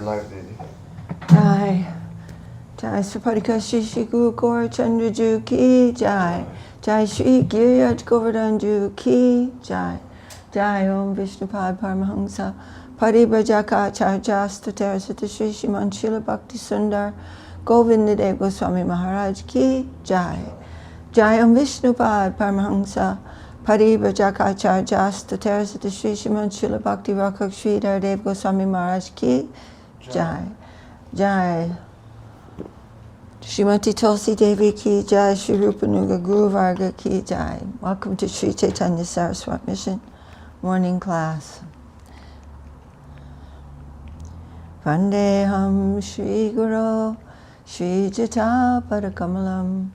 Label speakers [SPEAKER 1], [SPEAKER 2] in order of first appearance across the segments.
[SPEAKER 1] Lekha D.D.
[SPEAKER 2] Jai. Jai Srimati Shri Guru Gaur Chandra Ju Ki Jai. Jai Shri Giriraj Govardhan Ju Ki Jai. Jai Om Vishnupad Paramahamsa Paribrajaka Charjasta Terasata Shri Shriman Srila Bhakti Sundar Govinda Dev Goswami Maharaj Ki Jai. Jai Om Vishnupad Paramahamsa Paribrajaka Charjasta Terasata Shri Shriman Srila Bhakti Rakshak Shri Dev Goswami Maharaj Ki Jai. Jai. Srimati Tulsi Devi Ki Jai. Shri Rupanuga Guru Varga Ki Jai. Welcome to Sri Chaitanya SCSMission morning class. Vandeham Shri Guru Shri Jata Padakamalam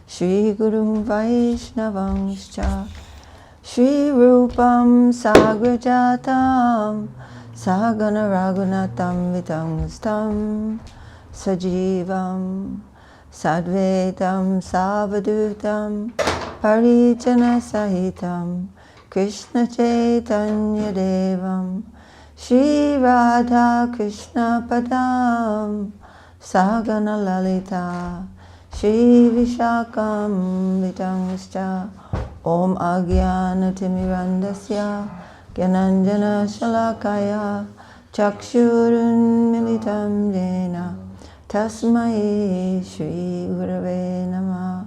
[SPEAKER 2] Shri Gurum Vaishnavangscha Shri Rupam Sagrajatam Sagana Raghunatam Vitangstam Sajivam Sadvetam Savadutam Parijana Sahitam Krishna Chaitanya Devam Shri Radha Krishna Padam Sagana Lalita Shri Vishakam Vitangscha Om Agyana Timirandasya Gyananjana Shalakaya Chakshurun Militam Jena Tasmai Shri Gurave Namah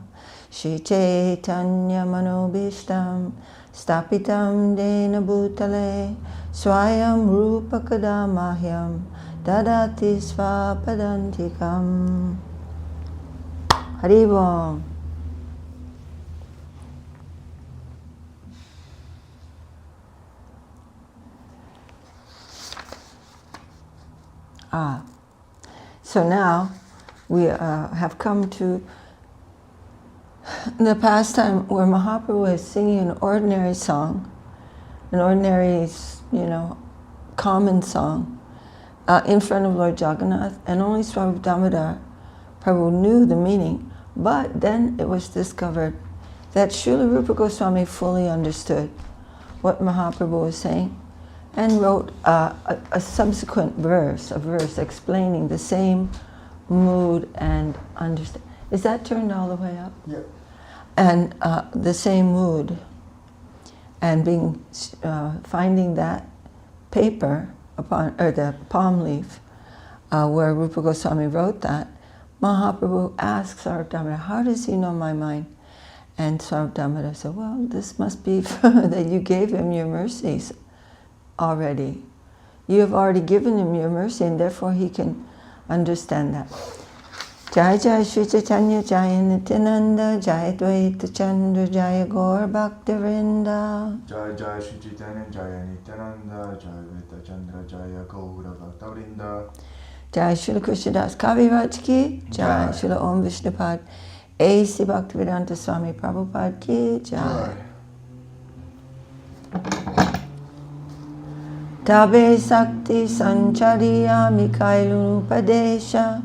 [SPEAKER 2] Shri Chaitanya Manobishtam Stapitam Jena Bhutale Swayam Rupa Kadamahyam Dadati Svapadantikam. Haribo. So now we have come to the pastime where Mahaprabhu is singing an ordinary song, an ordinary, common song in front of Lord Jagannath, and only Swarup Damodar Prabhu knew the meaning. But then it was discovered that Srila Rupa Goswami fully understood what Mahaprabhu was saying, and wrote a subsequent verse, a verse explaining the same mood and understand. Is that turned all the way up?
[SPEAKER 1] Yeah.
[SPEAKER 2] And the same mood, and finding that paper or the palm leaf where Rupa Goswami wrote that, Mahaprabhu asks Swarup Damodar, how does he know my mind? And Swarup Damodar said, well, this must be that you gave him your mercies already. You have already given him your mercy, and therefore he can understand that. Jai Jai Shri Chaitanya Jai Nityananda Jai Dvaita Chandra Jai Gaur Bhaktivinoda
[SPEAKER 1] Jai Jai Shri Chaitanya Jai Nityananda Jai Dvaita Chandra Jai Gaur Bhaktivinoda
[SPEAKER 2] Jai Srila Krishnadas Kaviraj Ki Jai. Srila Om Vishnupad A.C. Bhaktivedanta Swami Prabhupada Ki Jai. Tabe Sakti Sanchariya Mikailu Upadesha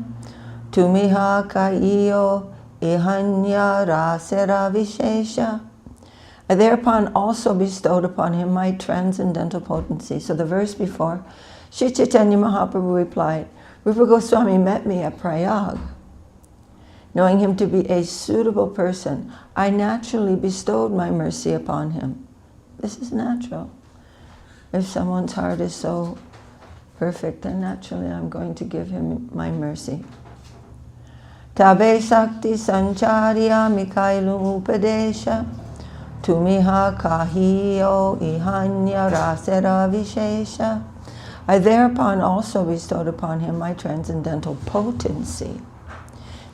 [SPEAKER 2] Tumiha Kaiyo Ihanya Rasera Vishesha. I thereupon also bestowed upon him my transcendental potency. So the verse before, Sri Chaitanya Mahaprabhu replied, Rupa Goswami met me at Prayag. Knowing him to be a suitable person, I naturally bestowed my mercy upon him. This is natural. If someone's heart is so perfect, then naturally I'm going to give him my mercy. Tabe Sakti Sancharya Mikailu Upadesha Tumiha Kahiyo Ihanya Rasera Vishesha. I thereupon also bestowed upon him my transcendental potency.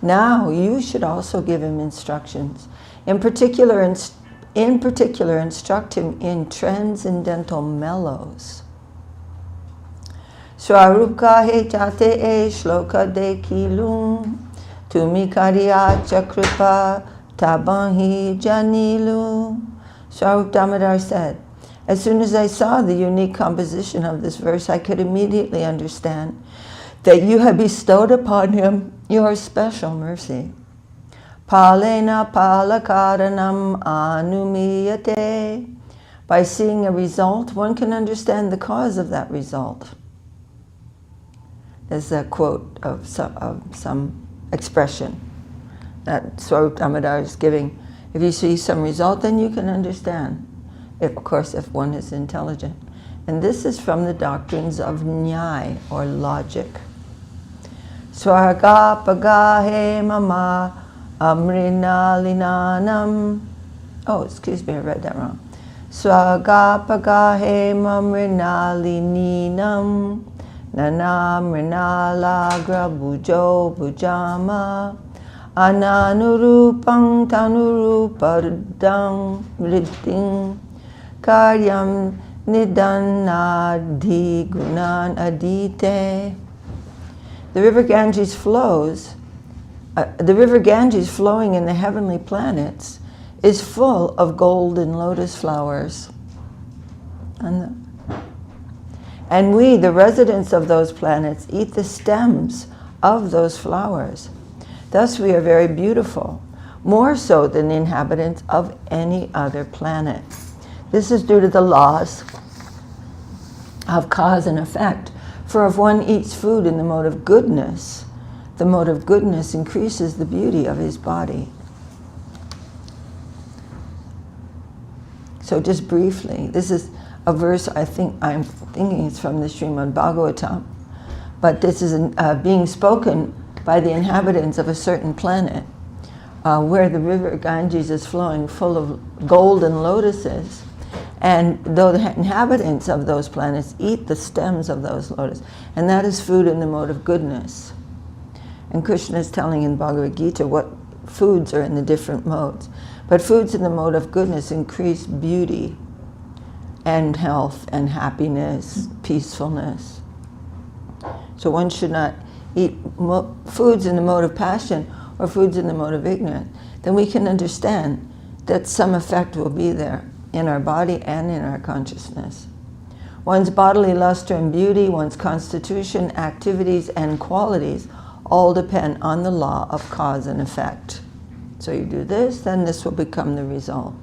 [SPEAKER 2] Now you should also give him instructions. In particular, instruct him in transcendental mellows. Swarupka he chate e shloka de kilum tumi kariya chakripa tabanhi janilu. Swarup Damodar said, as soon as I saw the unique composition of this verse, I could immediately understand that you have bestowed upon him your special mercy. Palena palakaranam anumiyate. By seeing a result, one can understand the cause of that result. is a quote of some expression that Swarup Damodar is giving. If you see some result, then you can understand, if, of course, if one is intelligent. And this is from the doctrines of Nyaya, or logic. Swarga pagahe mama amrinalinanam. Oh, excuse me, I read that wrong. Swarga pagahe mamrinalininam nanamrinalagra bujo bujama ananurupang tanurupadang vridding karyam nidanadhi gunan adite. The river Ganges flows. The river Ganges flowing in the heavenly planets is full of golden lotus flowers. And we, the residents of those planets, eat the stems of those flowers. Thus we are very beautiful, more so than the inhabitants of any other planet. This is due to the laws of cause and effect. For if one eats food in the mode of goodness, the mode of goodness increases the beauty of his body. So just briefly, this is a verse I'm thinking it's from the Srimad Bhagavatam, but this is being spoken by the inhabitants of a certain planet where the river Ganges is flowing full of golden lotuses. And though the inhabitants of those planets eat the stems of those lotus, and that is food in the mode of goodness. And Krishna is telling in Bhagavad Gita what foods are in the different modes. But foods in the mode of goodness increase beauty and health and happiness, peacefulness. So one should not eat foods in the mode of passion or foods in the mode of ignorance. Then we can understand that some effect will be there in our body and in our consciousness. One's bodily luster and beauty, one's constitution, activities, and qualities all depend on the law of cause and effect. So you do this, then this will become the result.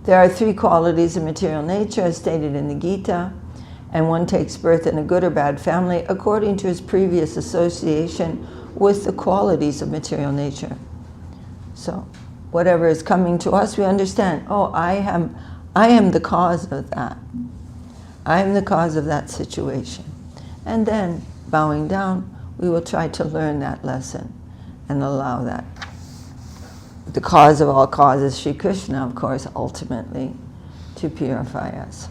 [SPEAKER 2] There are 3 qualities of material nature as stated in the Gita, and one takes birth in a good or bad family according to his previous association with the qualities of material nature. So whatever is coming to us, we understand, oh, I am the cause of that. I am the cause of that situation. And then, bowing down, we will try to learn that lesson and allow that. The cause of all causes, Sri Krishna, of course, ultimately, to purify us.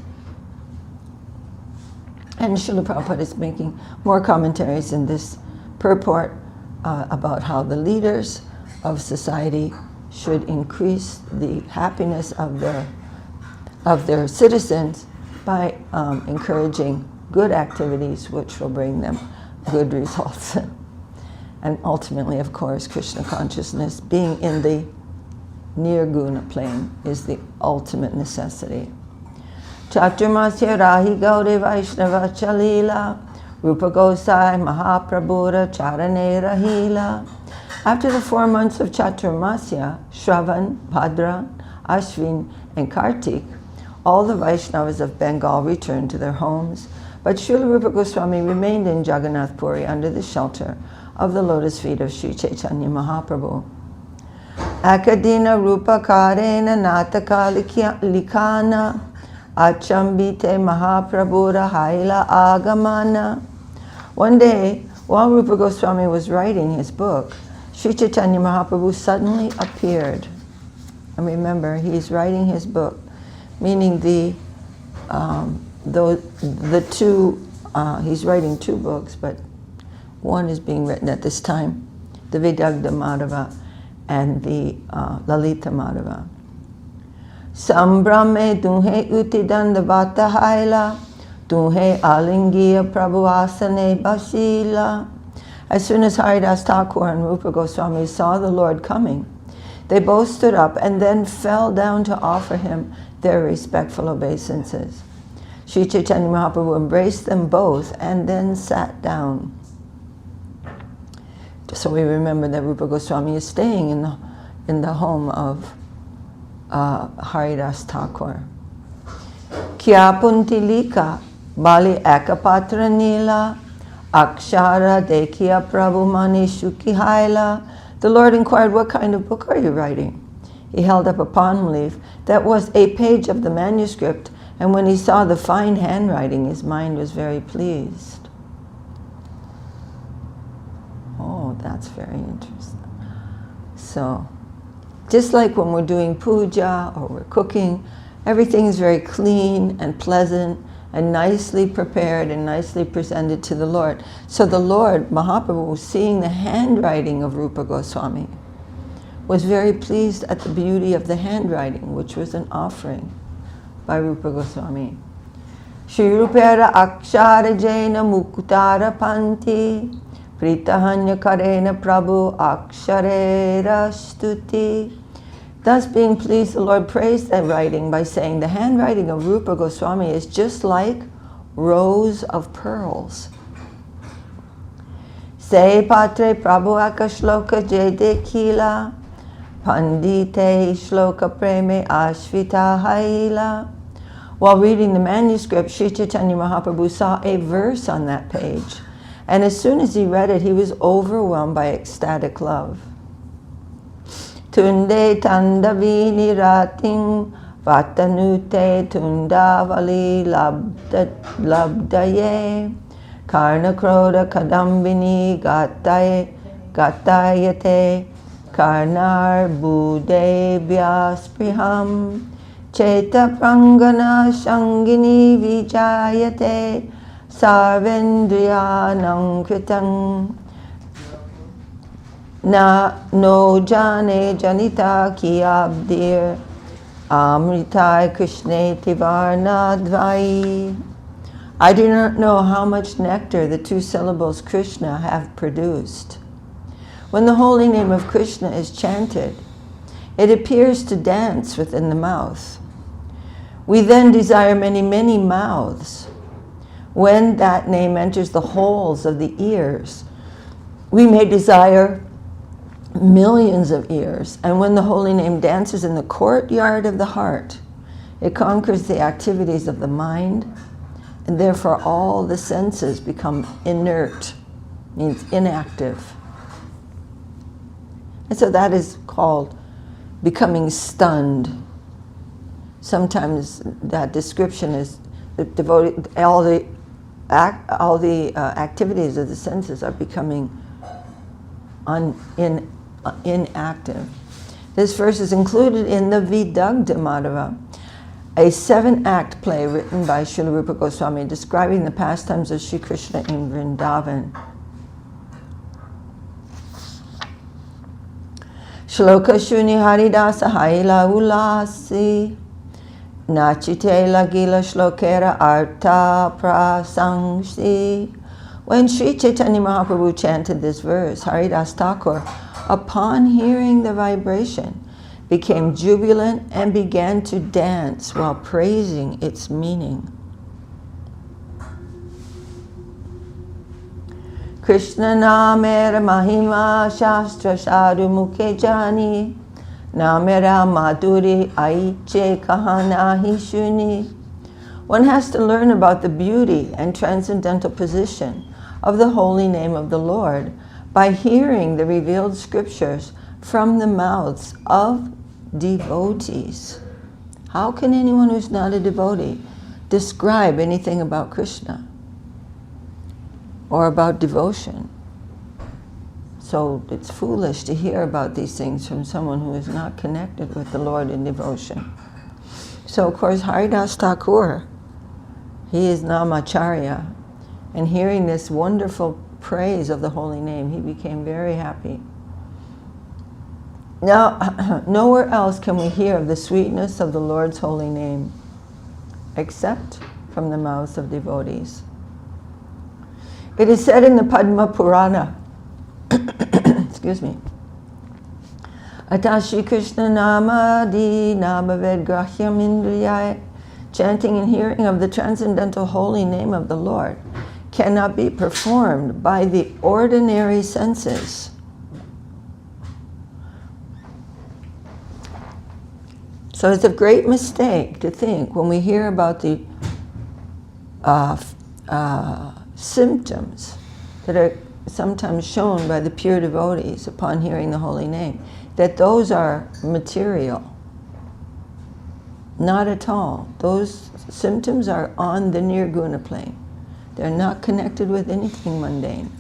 [SPEAKER 2] And Srila Prabhupada is making more commentaries in this purport about how the leaders of society should increase the happiness of their citizens by encouraging good activities which will bring them good results. And ultimately, of course, Krishna consciousness, being in the nirguna plane, is the ultimate necessity. Chaturmasya Rahi Gauri Vaishnava Chalila Rupa Gosai Mahaprabhura Charane Rahila. After the 4 months of Chaturmasya, Shravan, Bhadra, Ashvin, and Kartik, all the Vaishnavas of Bengal returned to their homes, but Srila Rupa Goswami remained in Jagannath Puri under the shelter of the lotus feet of Sri Chaitanya Mahaprabhu. Akadina Rupa Karena Nataka Likana Achambite Mahaprabhura Haila Agamana. One day, while Rupa Goswami was writing his book, Sri Chaitanya Mahaprabhu suddenly appeared. And remember, he's writing his book, meaning he's writing 2 books, but one is being written at this time, the Vidagdha Madhava and the Lalita Madhava. Sambrame tunhe uti dandavata haila, tunhe alingiya prabhuasane basila. As soon as Haridas Thakur and Rupa Goswami saw the Lord coming, they both stood up and then fell down to offer him their respectful obeisances. Sri Chaitanya Mahaprabhu embraced them both and then sat down. So we remember that Rupa Goswami is staying in the home of Haridas Thakur. Kya puntilika bali ekapatra nila Akshara Dekhiya Prabhu Mani Shukihaila. The Lord inquired, what kind of book are you writing? He held up a palm leaf that was a page of the manuscript, and when he saw the fine handwriting, his mind was very pleased. Oh, that's very interesting. So, just like when we're doing puja or we're cooking, everything is very clean and pleasant and nicely prepared and nicely presented to the Lord. So the Lord, Mahaprabhu, seeing the handwriting of Rupa Goswami, was very pleased at the beauty of the handwriting, which was an offering by Rupa Goswami. Shri Rupera Akshara Jaina Mukutara Panti Pritahanya Karena Prabhu Aksharera Stuti. Thus being pleased, the Lord praised that writing by saying, the handwriting of Rupa Goswami is just like rows of pearls. Se patre Prabhu Akashloka Jede Kila Pandite Shloka Preme Ashvita Haila. While reading the manuscript, Sri Chaitanya Mahaprabhu saw a verse on that page, and as soon as he read it, he was overwhelmed by ecstatic love. Tunde tandavini rating vatanute tundavali labdaye karna kroda kadambini gatayate karnar bude vyaspriham cheta prangana shangini vijayate sarvendriyanam kritam na no jane janita ki abdir amritai krishne tivarnadvai. I do not know how much nectar the two syllables Krishna have produced. When the holy name of Krishna is chanted, it appears to dance within the mouth. We then desire many, many mouths. When that name enters the holes of the ears, we may desire millions of ears. And when the holy name dances in the courtyard of the heart, it conquers the activities of the mind, and therefore all the senses become inert, means inactive. And so that is called becoming stunned. Sometimes that description is the devotee, all the activities of the senses are becoming inactive. This verse is included in the Vidagdha Madhava, a 7-act play written by Srila Rupa Goswami describing the pastimes of Sri Krishna in Vrindavan. Shloka Shuni Haridasa Haila Ulasi Nachite Lagila Shlokera Arta Prasangsi. When Sri Chaitanya Mahaprabhu chanted this verse, Haridas Thakur, upon hearing the vibration, became jubilant and began to dance while praising its meaning. Krishna Namera Mahima Shastra Sadhu Mukhe Jani Namera Madhuri Aiche Kahanahi Shuni. One has to learn about the beauty and transcendental position of the holy name of the Lord by hearing the revealed scriptures from the mouths of devotees. How can anyone who's not a devotee describe anything about Krishna or about devotion? So it's foolish to hear about these things from someone who is not connected with the Lord in devotion. So of course Haridas Thakur, he is Namacharya, and hearing this wonderful praise of the holy name, he became very happy. Now, nowhere else can we hear of the sweetness of the Lord's holy name except from the mouths of devotees. It is said in the Padma Purana, excuse me, Atashi Krishna Nama Di Namaved Grahyam Indriyai, chanting and hearing of the transcendental holy name of the Lord cannot be performed by the ordinary senses. So it's a great mistake to think when we hear about the symptoms that are sometimes shown by the pure devotees upon hearing the holy name, that those are material. Not at all. Those symptoms are on the nirguna plane. They're not connected with anything mundane.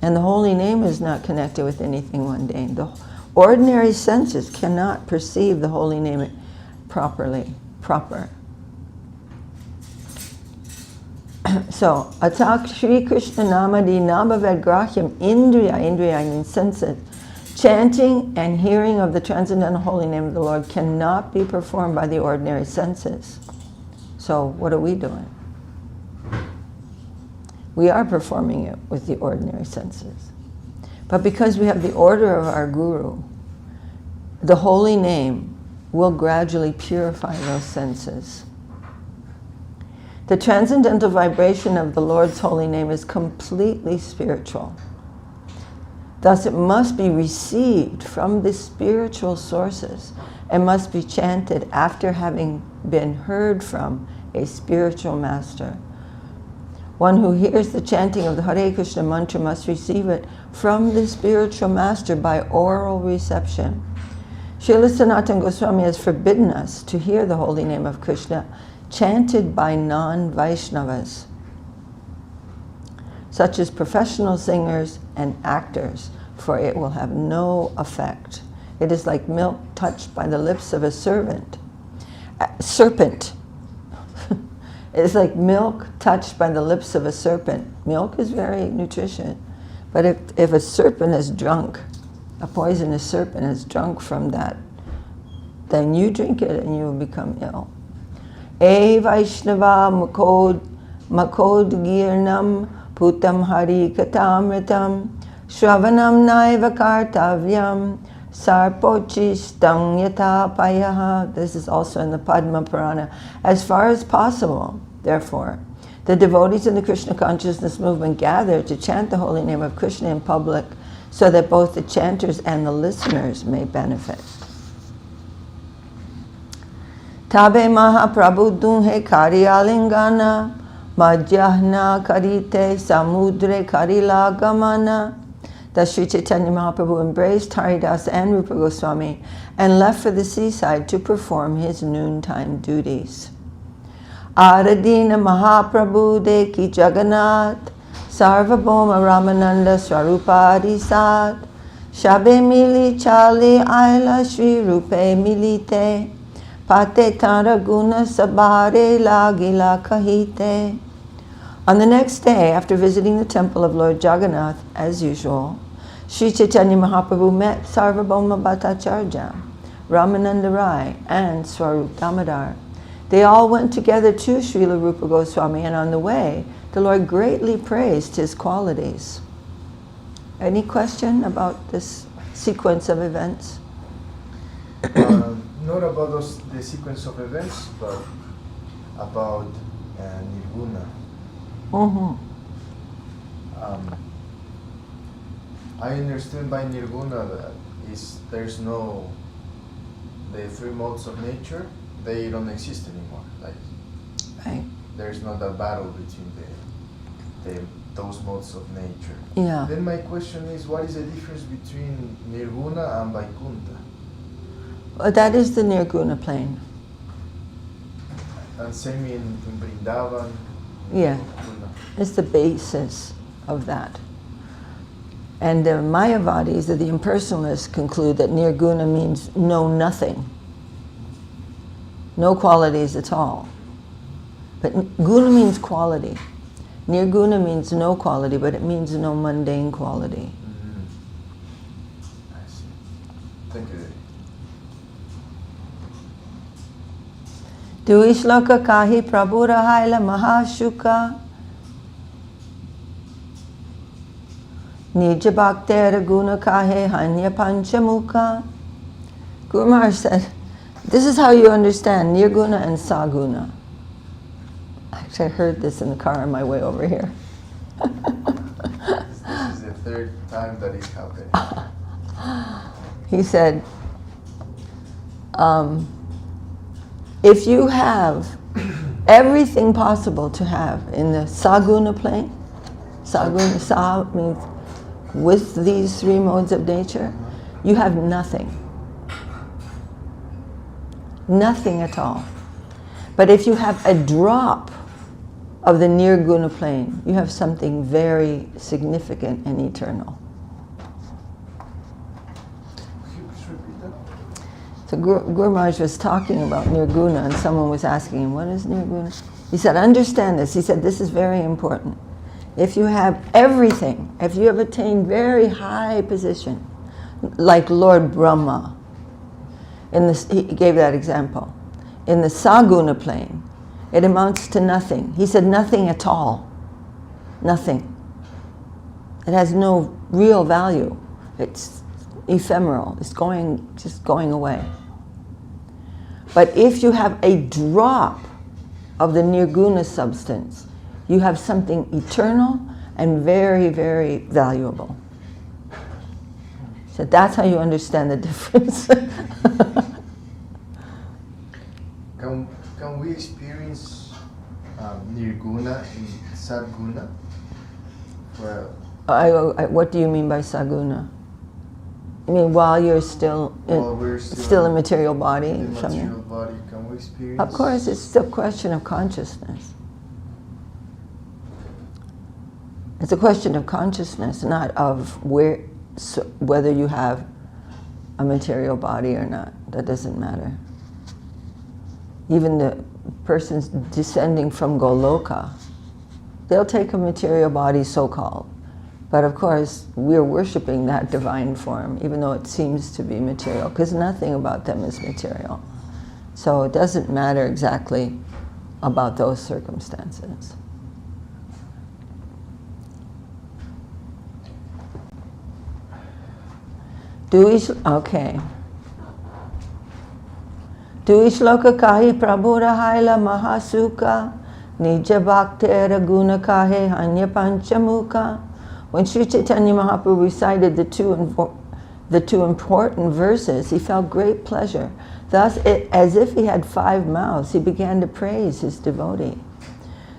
[SPEAKER 2] And the holy name is not connected with anything mundane. The ordinary senses cannot perceive the holy name proper. So, atak Shri Krishna namadi nabhavedgrahyam indriya means senses. Chanting and hearing of the transcendental holy name of the Lord cannot be performed by the ordinary senses. So, what are we doing? We are performing it with the ordinary senses. But because we have the order of our Guru, the holy name will gradually purify those senses. The transcendental vibration of the Lord's holy name is completely spiritual. Thus, it must be received from the spiritual sources and must be chanted after having been heard from a spiritual master. One who hears the chanting of the Hare Krishna mantra must receive it from the spiritual master by oral reception. Srila Sanatana Goswami has forbidden us to hear the holy name of Krishna chanted by non-Vaishnavas, such as professional singers and actors, for it will have no effect. It is like milk touched by the lips of a serpent. It's like milk touched by the lips of a serpent. Milk is very nutritious, but if a serpent is drunk, a poisonous serpent is drunk from that, then you drink it and you will become ill. E Vaishnava makod girnam putam hari katamritam shravanam naiva kartavyam sarpochistang yata payaha. This is also in the Padma Purana. As far as possible, therefore, the devotees in the Krishna consciousness movement gather to chant the holy name of Krishna in public so that both the chanters and the listeners may benefit. Tabe Mahaprabhu dunhe karyalingana madhyahna karite samudre karila gamana. Thus Sri Chaitanya Mahaprabhu embraced Haridas and Rupa Goswami and left for the seaside to perform his noontime duties. Aradina Mahaprabhu Deki Jagannath Sarvabhauma Ramananda Swarupa Adisat Shabe Mili Chali Aila Shri Rupe Milite Pate Tara Guna Sabare Lagila Kahite. On the next day, after visiting the temple of Lord Jagannath, as usual, Sri Chaitanya Mahaprabhu met Sarvabhauma Bhattacharya, Ramananda Rai, and Swarup Damodar. They all went together to Srila Rupa Goswami, and on the way, the Lord greatly praised his qualities. Any question about this sequence of events?
[SPEAKER 1] Not about the sequence of events, but about Nirguna.
[SPEAKER 2] Mm-hmm.
[SPEAKER 1] I understand by Nirguna that there's no, the three modes of nature, they don't exist anymore. Like,
[SPEAKER 2] right.
[SPEAKER 1] There's not that battle between those modes of nature.
[SPEAKER 2] Yeah.
[SPEAKER 1] Then my question is, what is the difference between Nirguna and Vaikuntha?
[SPEAKER 2] That is the Nirguna plane.
[SPEAKER 1] And same in Vrindavan?
[SPEAKER 2] Yeah. It's the basis of that. And the Mayavadis, the impersonalists, conclude that Nirguna means no nothing. No qualities at all. But guna means quality. Nirguna means no quality, but it means no mundane quality.
[SPEAKER 1] Mm-hmm. I see. Thank you.
[SPEAKER 2] Duishloka kahi prabhura haila mahashuka Nija bhaktera guna kahe hanya panchamuka. Guru Maharaj said, this is how you understand Nirguna and Saguna. Actually, I heard this in the car on my way over here.
[SPEAKER 1] This is the third time that it happened.
[SPEAKER 2] He said, if you have everything possible to have in the Saguna plane, Saguna, sa means with these three modes of nature, you have nothing. Nothing at all. But if you have a drop of the nirguna plane, you have something very significant and eternal. So Guru Maharaj was talking about nirguna, and someone was asking him, what is nirguna? He said, understand this. He said, this is very important. If you have everything, if you have attained very high position, like Lord Brahma, he gave that example. In the Saguna plane, it amounts to nothing. He said nothing at all. Nothing. It has no real value. It's ephemeral. It's just going away. But if you have a drop of the nirguna substance, you have something eternal and very, very valuable. So that's how you understand the difference.
[SPEAKER 1] Can we experience nirguna in sadguna?
[SPEAKER 2] What do you mean by saguna? I mean, while you're still in material body?
[SPEAKER 1] In material body, can we experience?
[SPEAKER 2] Of course, it's still a question of consciousness. It's a question of consciousness, not of whether you have a material body or not. That doesn't matter. Even the persons descending from Goloka, they'll take a material body, so-called. But of course, we're worshiping that divine form, even though it seems to be material, because nothing about them is material. So it doesn't matter exactly about those circumstances. Okay. Dui shloka kahi prabhu rahaila mahasuka nija bhaktera guna kahe hanya panchamuka. When Sri Chaitanya Mahaprabhu recited the two important verses, he felt great pleasure. Thus, as if he had 5 mouths, he began to praise his devotee.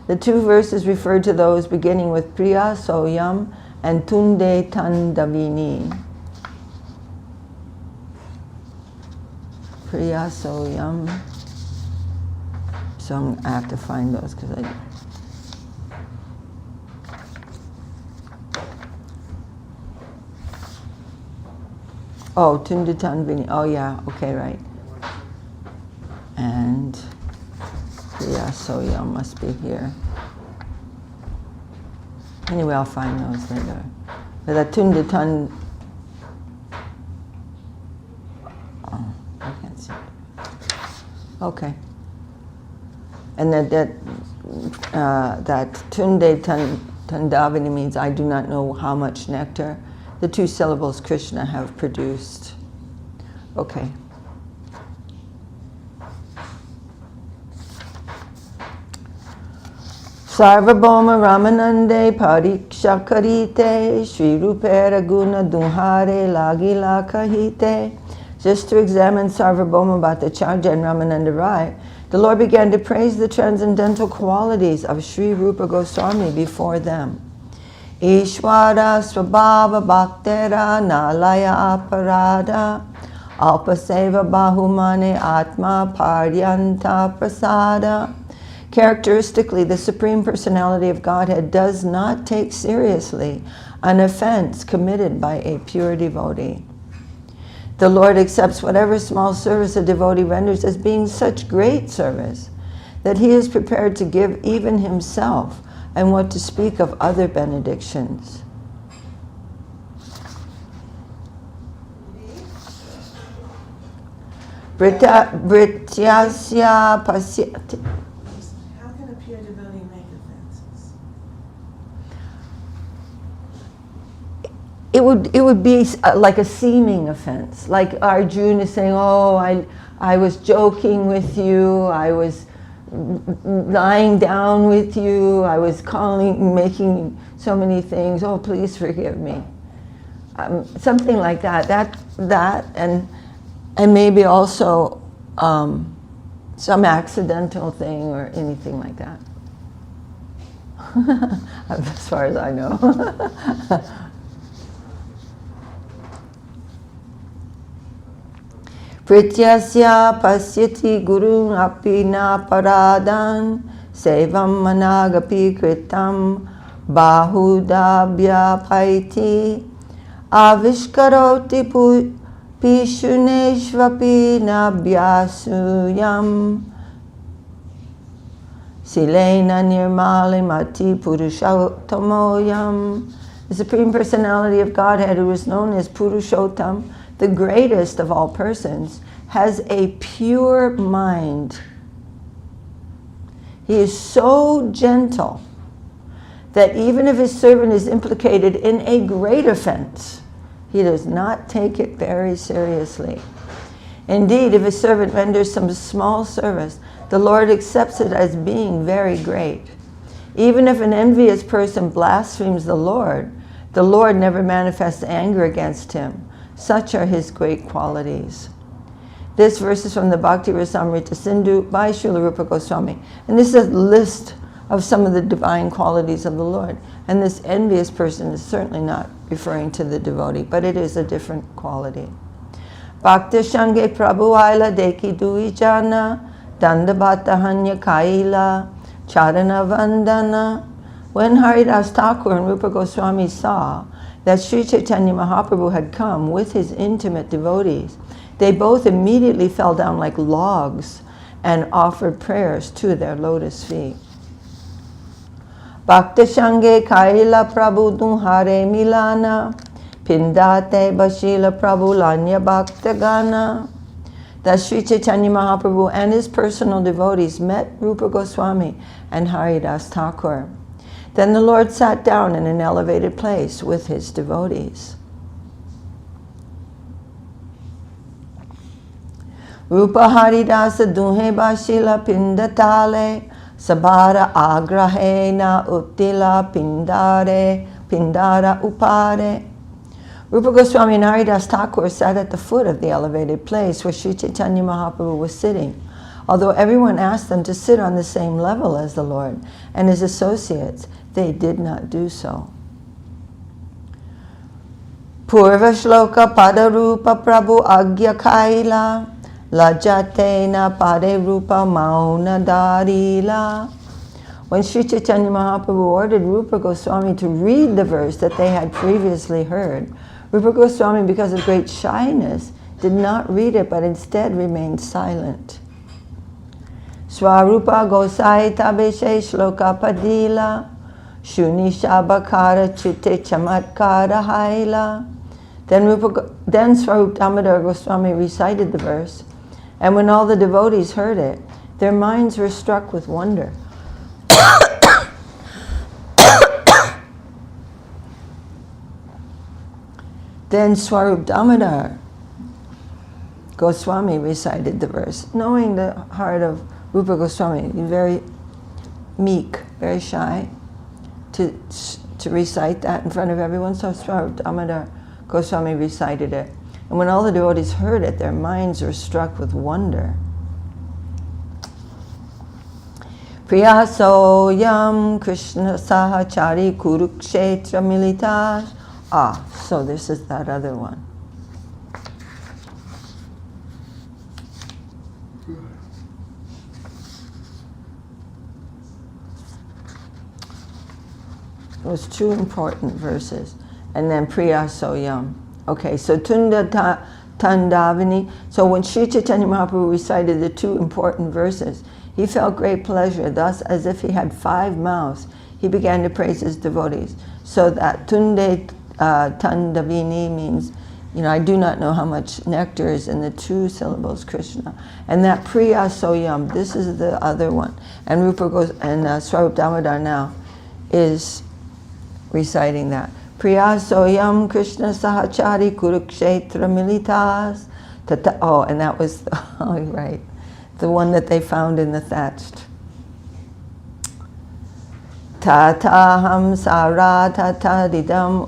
[SPEAKER 2] The 2 verses referred to those beginning with Priya Soyam and Tunde Tandavini. Priya Soyam. So I have to find those because I... Oh, Tunditanvini. Oh, yeah. Okay, right. And Priya Soyam must be here. Anyway, I'll find those later. But that Tunditan. Oh, I can't see it. Okay. And that Tunde Tandavini means I do not know how much nectar. The 2 syllables Krishna have produced. Okay. Sarvabhauma Ramanande Pariksha Karite Shri Rupera Guna Dunhare Lagila Kahite. Just to examine Sarvabhauma Bhattacharya and Ramananda Rai, the Lord began to praise the transcendental qualities of Sri Rupa Goswami before them. Ishwara Swabhava Bhaktera Nalaya Aparada Alpaseva Bahumane Atma Paryanta Prasada. Characteristically, the Supreme Personality of Godhead does not take seriously an offense committed by a pure devotee. The Lord accepts whatever small service a devotee renders as being such great service that he is prepared to give even himself, and what to speak of other benedictions. Brityasya pasyati.
[SPEAKER 3] How can a pure devotee make offenses?
[SPEAKER 2] It would be like a seeming offense. Like Arjuna is saying, oh, I was joking with you, I was lying down with you, I was making so many things, oh, please forgive me. Something like that. And maybe also some accidental thing or anything like that. as far as I know. Prityasya pasyati gurun apina paradan sevam managapi kritam bahudabhya paiti avishkaroti pishuneshvapi nabhyasuyam silena nirmalimati purushottamoyam. The Supreme Personality of Godhead, who is known as Purushottam, the greatest of all persons, has a pure mind. He is so gentle that even if his servant is implicated in a great offense, he does not take it very seriously. Indeed, if his servant renders some small service, the Lord accepts it as being very great. Even if an envious person blasphemes the Lord never manifests anger against him. Such are his great qualities. This verse is from the Upadesamrita Sindhu by Srila Rupa Goswami. And this is a list of some of the divine qualities of the Lord. And this envious person is certainly not referring to the devotee, but it is a different quality. Bhakta Shange Prabhu Aila Deki Duijana Dandavat Hanya Kaila Charana Vandana. When Haridas Thakur and Rupa Goswami saw that Sri Chaitanya Mahaprabhu had come with his intimate devotees, they both immediately fell down like logs and offered prayers to their lotus feet. Bhakta Shange Kaila Prabhu Dunhare Milana Pindate Bashila Prabhu Lanya Bhakta Gana. That Sri Chaitanya Mahaprabhu and his personal devotees met Rupa Goswami and Haridas Thakur. Then the Lord sat down in an elevated place with his devotees. Rupa Haridasa Dunhe Bashila Pindatale Sabara Agrahena Uttila Pindara Upare. Rupa Goswami and Haridas Thakur sat at the foot of the elevated place where Sri Chaitanya Mahaprabhu was sitting, although everyone asked them to sit on the same level as the Lord and his associates. They did not do so. Purva Shloka Padarupa Prabhu Agya Kaila Lajatena Pade Rupa Mauna Darila. When Sri Chaitanya Mahaprabhu ordered Rupa Goswami to read the verse that they had previously heard, Rupa Goswami, because of great shyness, did not read it, but instead remained silent. Swarupa Gosai Tabeshe Shloka Padila Shuni Shabakara Chitte Chamatkara Haila. Then Swarup Damodar Goswami recited the verse, and when all the devotees heard it, their minds were struck with wonder. Then Swarup Damodar Goswami recited the verse, knowing the heart of Rupa Goswami, very meek, very shy, to recite that in front of everyone. So Swarup Damodar Goswami recited it. And when all the devotees heard it, their minds were struck with wonder. Priyasoyam Krishna Sahachari Kurukshetra Militas. So this is that other one. Those two important verses. And then Priya Soyam. Okay, so Tunda Tandavini. So when Sri Chaitanya Mahaprabhu recited the two important verses, he felt great pleasure. Thus, as if he had 5 mouths, he began to praise his devotees. So that Tunde Tandavini means, I do not know how much nectar is in the 2 syllables Krishna. And that Priya Soyam, this is the other one. And Rupa goes, and Swarup Damodar now is reciting that. Priya Soyam Krishna Sahachari Kurukshetra Militas. And that was, right, the one that they found in the thatched. Tataham Saratata Didam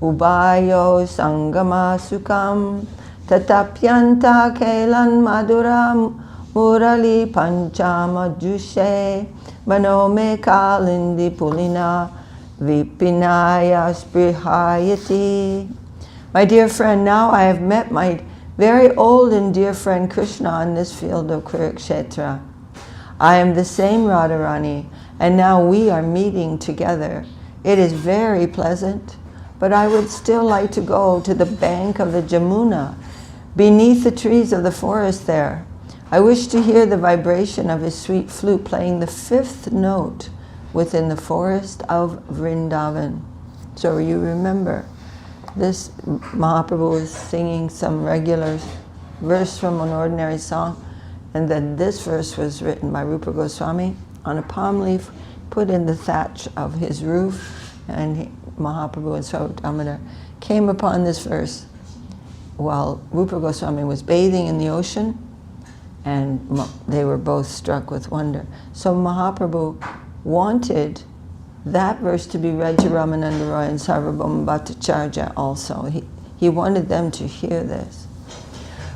[SPEAKER 2] Ubayo Sangama Sukam Tatapyanta Kelan Maduram Murali Panchama Jushe Manome Kalindi Pulina Vipinaya Sprihayati. My dear friend, now I have met my very old and dear friend Krishna on this field of Kurukshetra. I am the same Radharani, and now we are meeting together. It is very pleasant, but I would still like to go to the bank of the Jamuna, beneath the trees of the forest there. I wish to hear the vibration of his sweet flute playing the 5th note within the forest of Vrindavan. So you remember, this Mahaprabhu was singing some regular verse from an ordinary song, and then this verse was written by Rupa Goswami on a palm leaf put in the thatch of his roof, and Mahaprabhu and Srimati Damodar came upon this verse while Rupa Goswami was bathing in the ocean, and they were both struck with wonder. So Mahaprabhu wanted that verse to be read to Ramananda Roy and Sarvabhauma Bhattacharya also. He wanted them to hear this.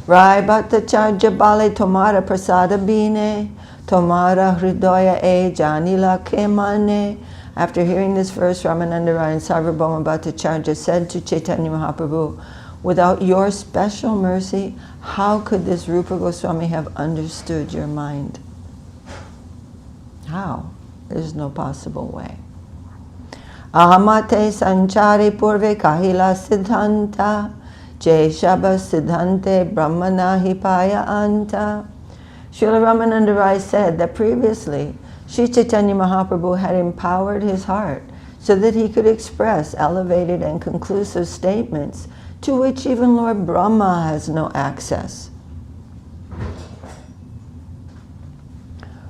[SPEAKER 2] Rai Bhattacharya Bale Tomara Prasada Bine Tomara Hridaya E Janila Kemane. After hearing this verse, Ramananda Roy and Sarvabhauma Bhattacharya said to Chaitanya Mahaprabhu, without your special mercy, how could this Rupa Goswami have understood your mind? How? There's no possible way. Ahamate sanchari purve kahila siddhanta jay shaba siddhante brahmana hipaya anta. Srila Ramananda Rai said that previously Sri Chaitanya Mahaprabhu had empowered his heart so that he could express elevated and conclusive statements to which even Lord Brahma has no access.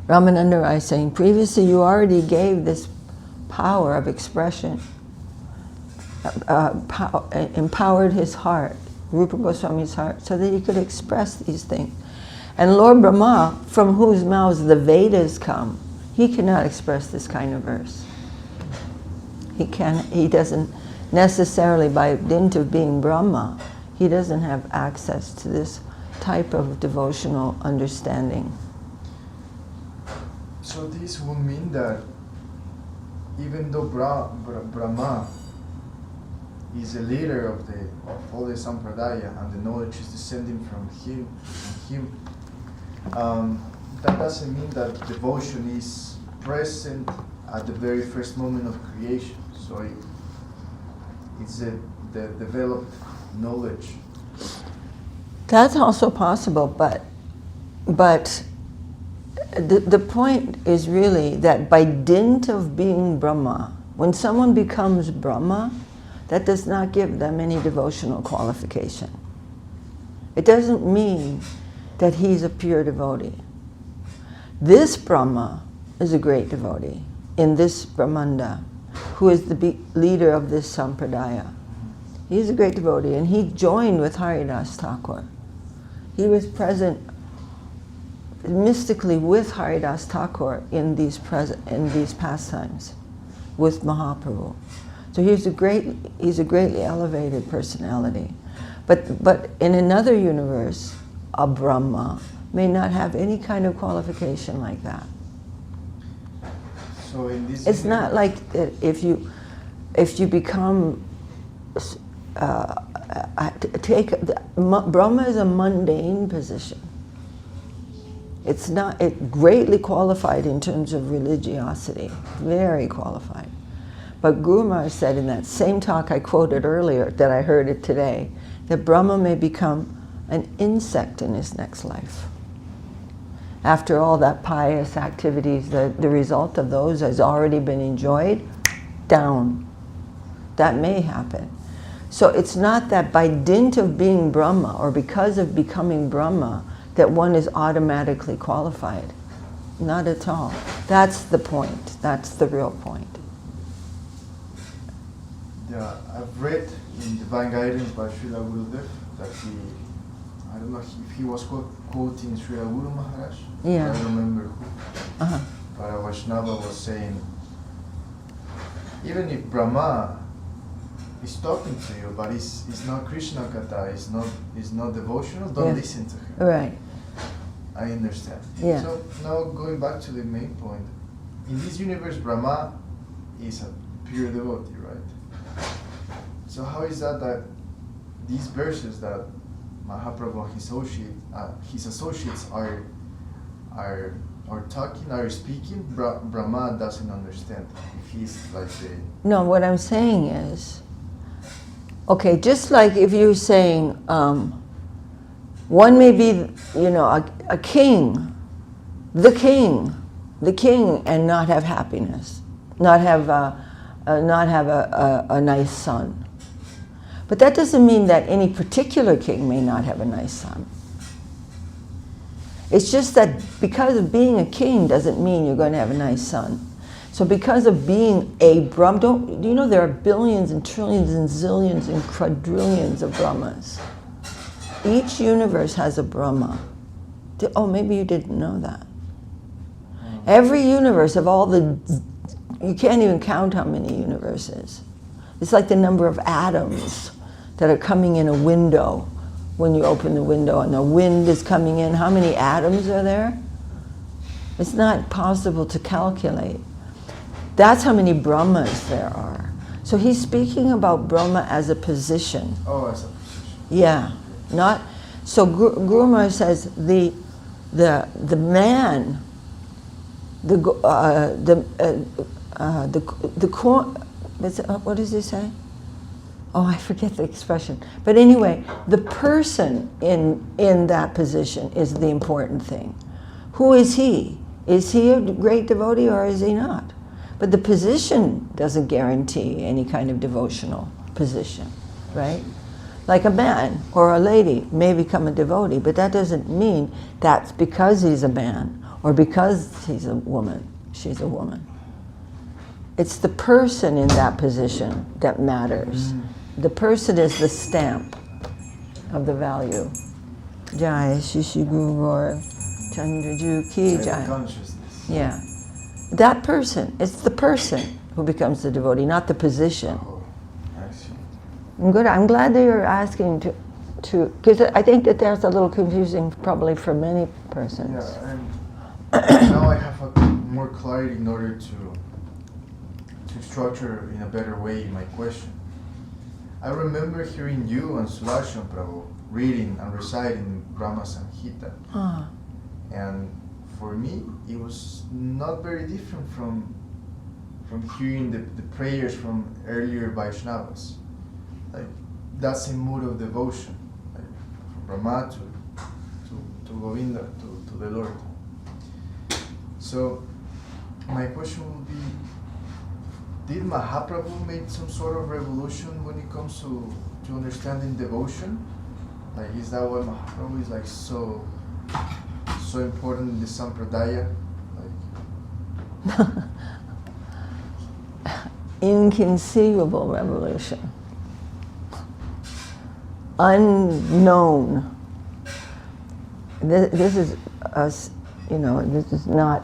[SPEAKER 2] Ramananda Rai saying, previously you already gave this power of expression, empowered his heart, Rupa Goswami's heart, so that he could express these things. And Lord Brahma, from whose mouths the Vedas come, he cannot express this kind of verse. He doesn't necessarily, by dint of being Brahma, he doesn't have access to this type of devotional understanding.
[SPEAKER 1] So this would mean that even though Brahma is the leader of all the Sampradaya and the knowledge is descending from him, that doesn't mean that devotion is present at the very first moment of creation. So it's the developed knowledge.
[SPEAKER 2] That's also possible, but the point is really that by dint of being Brahma, when someone becomes Brahma, that does not give them any devotional qualification. It doesn't mean that he's a pure devotee. This Brahma is a great devotee in this Brahmanda, who is the leader of this Sampradaya. He's a great devotee, and he joined with Haridas Thakur. He was present mystically with Haridas Thakur in these pastimes with Mahaprabhu. So he's a greatly elevated personality. But in another universe, a Brahma may not have any kind of qualification like that.
[SPEAKER 1] So in this
[SPEAKER 2] It's not like if you become Brahma is a mundane position. It's greatly qualified in terms of religiosity, very qualified. But Guru Maharaj said in that same talk I quoted earlier, that I heard it today, that Brahma may become an insect in his next life. After all that pious activities, the result of those has already been enjoyed, down. That may happen. So it's not that by dint of being Brahma or because of becoming Brahma that one is automatically qualified. Not at all. That's the point. That's the real point.
[SPEAKER 1] Yeah, I've read in Divine Guidance by Srila Gurudev that I don't know if he was quoting Srila Guru Maharaj.
[SPEAKER 2] Yeah.
[SPEAKER 1] I don't remember who.
[SPEAKER 2] Uh-huh.
[SPEAKER 1] But a Vaishnava was saying, even if Brahma is talking to you, but it's not Krishna Katha, it's not devotional, don't listen to him.
[SPEAKER 2] Right.
[SPEAKER 1] I understand.
[SPEAKER 2] Yeah.
[SPEAKER 1] So now going back to the main point, in this universe, Brahma is a pure devotee, right? So how is that these verses that Mahaprabhu and his associates are talking, are speaking, Brahma doesn't understand if he's like the...
[SPEAKER 2] No, what I'm saying is, okay, just like if you're saying, one may be, a king, the king, and not have happiness, not have a nice son. But that doesn't mean that any particular king may not have a nice son. It's just that because of being a king doesn't mean you're going to have a nice son. So because of being a Brahma, do you know there are billions and trillions and zillions and quadrillions of Brahmas? Each universe has a Brahma. Oh, maybe you didn't know that. Every universe of all the, you can't even count how many universes. It's like the number of atoms that are coming in a window. When you open the window and the wind is coming in, how many atoms are there? It's not possible to calculate. That's how many Brahmas there are. So he's speaking about Brahma as a position.
[SPEAKER 1] Oh, as a position.
[SPEAKER 2] Yeah, not. So Guru Maharaj says the man, what does he say? Oh, I forget the expression. But anyway, the person in that position is the important thing. Who is he? Is he a great devotee or is he not? But the position doesn't guarantee any kind of devotional position, right? Like a man or a lady may become a devotee, but that doesn't mean that's because he's a man or because he's a woman, she's a woman. It's the person in that position that matters. The person is the stamp of the value. Jai Shishi Guru Gaura Chandraju Ki Jai.
[SPEAKER 1] Consciousness.
[SPEAKER 2] Yeah. That person, it's the person who becomes the devotee, not the position.
[SPEAKER 1] Oh, I see.
[SPEAKER 2] Good. I'm glad that you're asking to because I think that that's a little confusing probably for many persons.
[SPEAKER 1] Yeah, and now I have more clarity in order to structure in a better way my question. I remember hearing you and Subhashan Prabhu reading and reciting Brahma Samhita. And for me, it was not very different from hearing the prayers from earlier Vaishnavas. Like, that's a mood of devotion, like from Brahma to Govinda, to the Lord. So, my question would be, did Mahaprabhu make some sort of revolution when it comes to understanding devotion? Like, is that why Mahaprabhu is like so important in the Sampradaya? Like,
[SPEAKER 2] Inconceivable revolution. Unknown. This is us, this is not,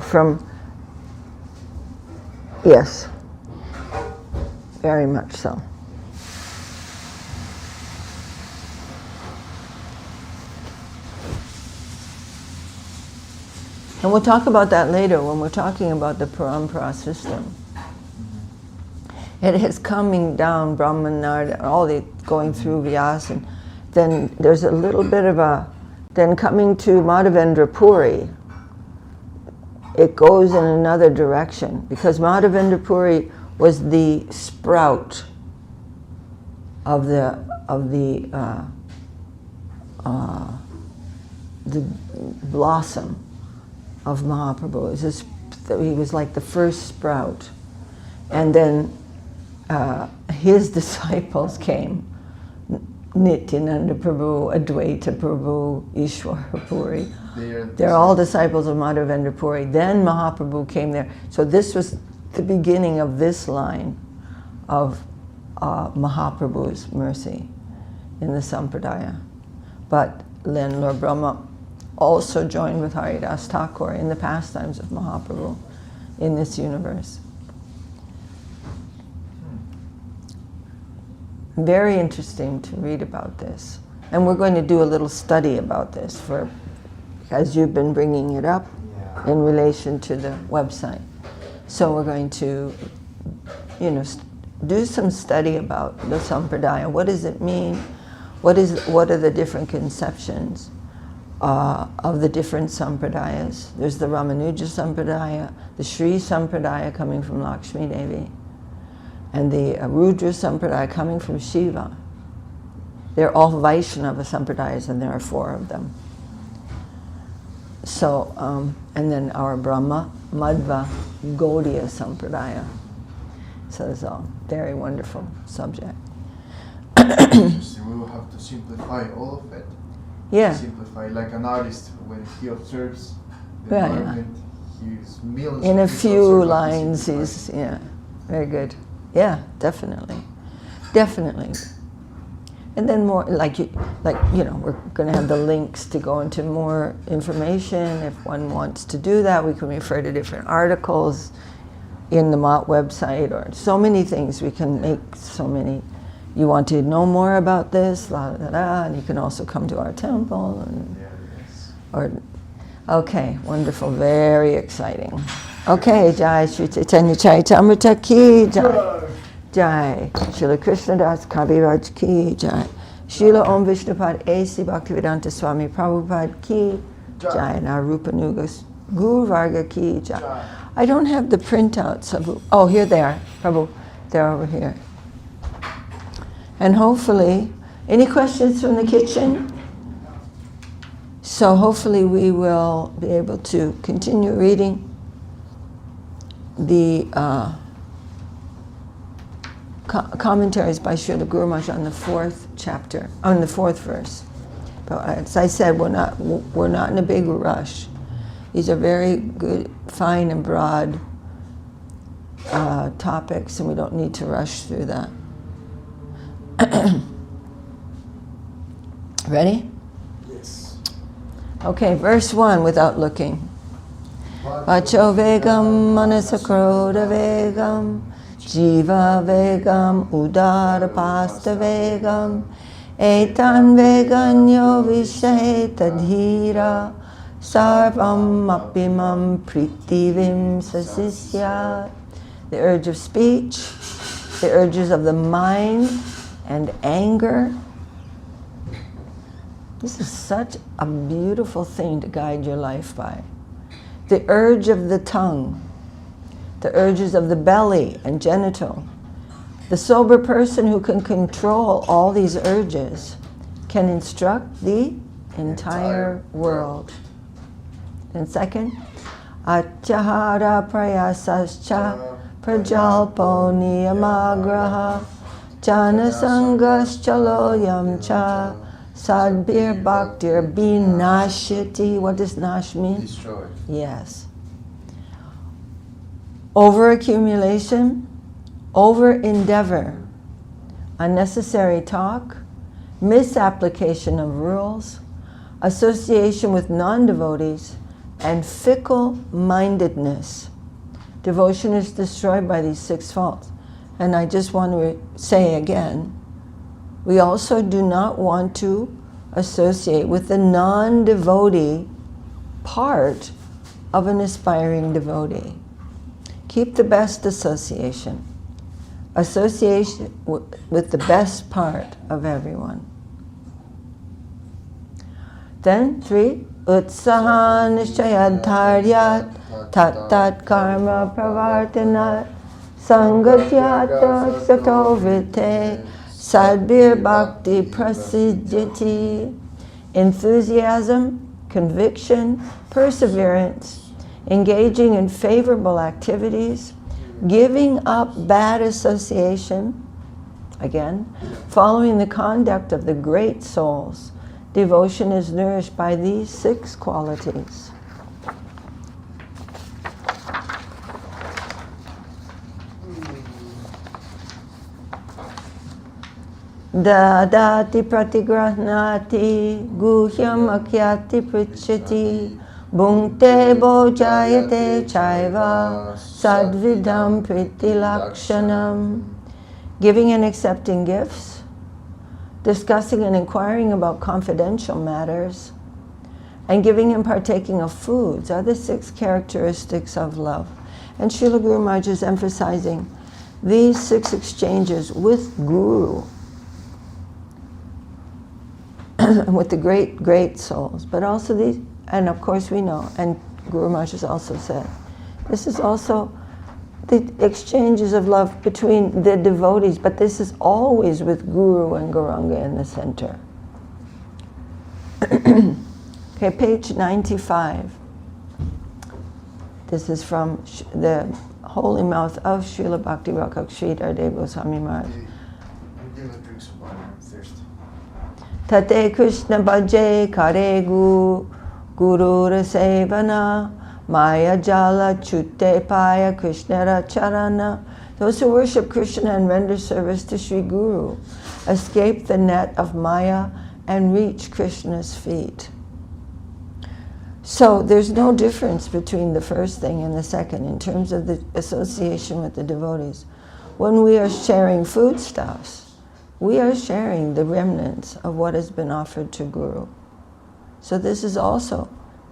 [SPEAKER 2] from, yes, very much so. And we'll talk about that later when we're talking about the parampara system. It is coming down Brahmanard, all the going through Vyasa, and then there's a little bit of then coming to Madhavendra Puri, it goes in another direction because Madhavendra Puri was the sprout of the blossom of Mahaprabhu. He was like the first sprout. And then his disciples came, Nityananda Prabhu, Advaita Prabhu, Ishwara Puri. They're all disciples of Madhavendra Puri. Then Mahaprabhu came there. So this was the beginning of this line of Mahaprabhu's mercy in the Sampradaya. But then Lord Brahma also joined with Haridas Thakur in the pastimes of Mahaprabhu in this universe. Very interesting to read about this. And we're going to do a little study about this as you've been bringing it up in relation to the website. So we're going to, do some study about the sampradaya. What does it mean? What are the different conceptions of the different sampradayas? There's the Ramanuja sampradaya, the Sri sampradaya coming from Lakshmi Devi, and the Rudra sampradaya coming from Shiva. They're all Vaishnava sampradayas, and there are 4 of them. So, and then our Brahma, Madhva, Gaudiya sampradaya. So it's a very wonderful subject.
[SPEAKER 1] We will have to simplify all of it.
[SPEAKER 2] Yeah.
[SPEAKER 1] Simplify, like an artist, when he observes the
[SPEAKER 2] Yeah,
[SPEAKER 1] environment, he's millions
[SPEAKER 2] In a
[SPEAKER 1] of
[SPEAKER 2] few
[SPEAKER 1] pixels are
[SPEAKER 2] lines,
[SPEAKER 1] simplified.
[SPEAKER 2] very good. Yeah, definitely. Definitely. And then more, we're going to have the links to go into more information. If one wants to do that, we can refer to different articles in the Mott website, or so many things. We can make so many. You want to know more about this, and you can also come to our temple. Okay, wonderful, very exciting. Okay, Jai Shri Chaitanya Charitamrta ki Jai. Jai. Srila Krishnadas Kaviraj ki Jai. Srila Om Vishnupad A.C. Bhaktivedanta Swami Prabhupada ki Jai. And our Rupanuga Guru Varga ki Jai. I don't have the printouts of, here they are, Prabhu. They're over here. And hopefully, any questions from the kitchen? So hopefully we will be able to continue reading the commentaries by Srila Guru Maharaj on the 4th chapter, on the 4th verse. But as I said, we're not in a big rush. These are very good, fine and broad topics, and we don't need to rush through that. Ready?
[SPEAKER 1] Yes.
[SPEAKER 2] Okay, verse 1 without looking. Vacho vegam manasakroda vegam jiva vegam udara pasta vegam etan veganyo visheta dhira sarvam apimam pritivim sasisya. The urge of speech, the urges of the mind and anger. This is such a beautiful thing to guide your life by. The urge of the tongue, the urges of the belly and genital. The sober person who can control all these urges can instruct the entire world. And second, achahara prayasascha prajalpo niyamagraha janasangaschaloyam cha sadbir bhaktir binashyati. What does nash mean?
[SPEAKER 1] Destroy.
[SPEAKER 2] Yes. Overaccumulation, over-endeavor, unnecessary talk, misapplication of rules, association with non-devotees, and fickle-mindedness. Devotion is destroyed by these 6 faults. And I just want to say again, we also do not want to associate with the non-devotee part of an aspiring devotee. Keep the best association. Association with the best part of everyone. Then 3, utsahan nishayadharyat tat karma pravartanat sangatyata sato vrite sadbir bhakti prasidyati. Enthusiasm, conviction, perseverance, engaging in favorable activities, giving up bad association, again, following the conduct of the great souls. Devotion is nourished by these 6 qualities. Dadati pratigrahnati guhyam akyati pritchati bhunkte bojayate chaiva sadvidam pritilakshanam. Giving and accepting gifts, discussing and inquiring about confidential matters, and giving and partaking of foods are the 6 characteristics of love. And Srila Guru Maharaj is emphasizing these 6 exchanges with Guru, with the great souls, but also these, and of course we know, and Guru Maharaj has also said, this is also the exchanges of love between the devotees, but this is always with Guru and Gauranga in the center. Okay, page 95. This is from the holy mouth of Srila Bhakti Rakshita Dev Goswami Maharaj.
[SPEAKER 1] Give a drink some water, I'm thirsty.
[SPEAKER 2] Tate Krishna Bhaje Kare Guru Sevana Maya Jala Chute Paya Krishnara Charana. Those who worship Krishna and render service to Sri Guru escape the net of Maya and reach Krishna's feet. So there's no difference between the first thing and the second in terms of the association with the devotees. When we are sharing foodstuffs, we are sharing the remnants of what has been offered to Guru. So this is also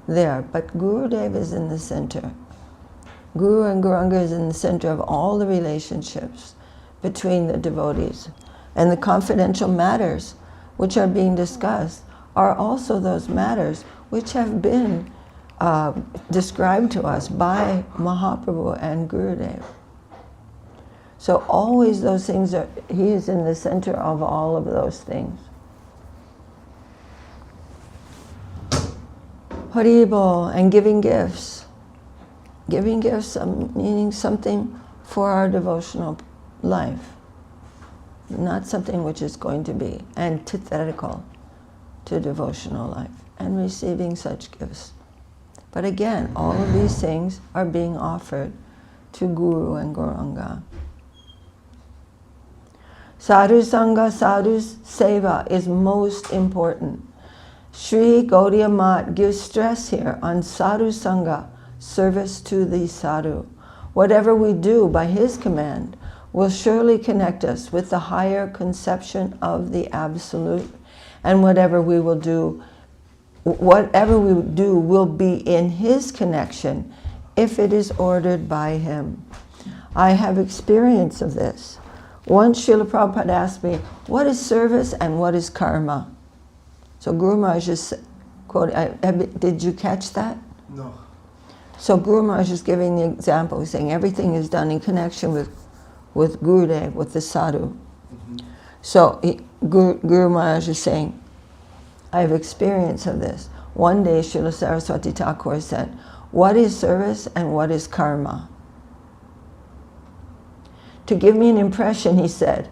[SPEAKER 2] there, but Gurudev is in the center. Guru and Gauranga is in the center of all the relationships between the devotees. And the confidential matters which are being discussed are also those matters which have been described to us by Mahaprabhu and Gurudev. So always those things are, he is in the center of all of those things. Haribol, and giving gifts. Giving gifts meaning something for our devotional life, not something which is going to be antithetical to devotional life, and receiving such gifts. But again, all of these things are being offered to Guru and Gauranga. Sadhu Sangha, Sadhu's seva is most important. Sri Gaudiya Mat gives stress here on Sadhu Sangha, service to the sadhu. Whatever we do by his command will surely connect us with the higher conception of the Absolute, and whatever we do will be in his connection if it is ordered by him. I have experience of this. Once Srila Prabhupada asked me, what is service and what is karma? So Guru Maharaj is did you catch that?
[SPEAKER 1] No.
[SPEAKER 2] So Guru Maharaj is giving the example, he's saying everything is done in connection with Gurudev, with the sadhu. Mm-hmm. So Guru Maharaj is saying, I have experience of this. One day Srila Saraswati Thakur said, what is service and what is karma? To give me an impression, he said,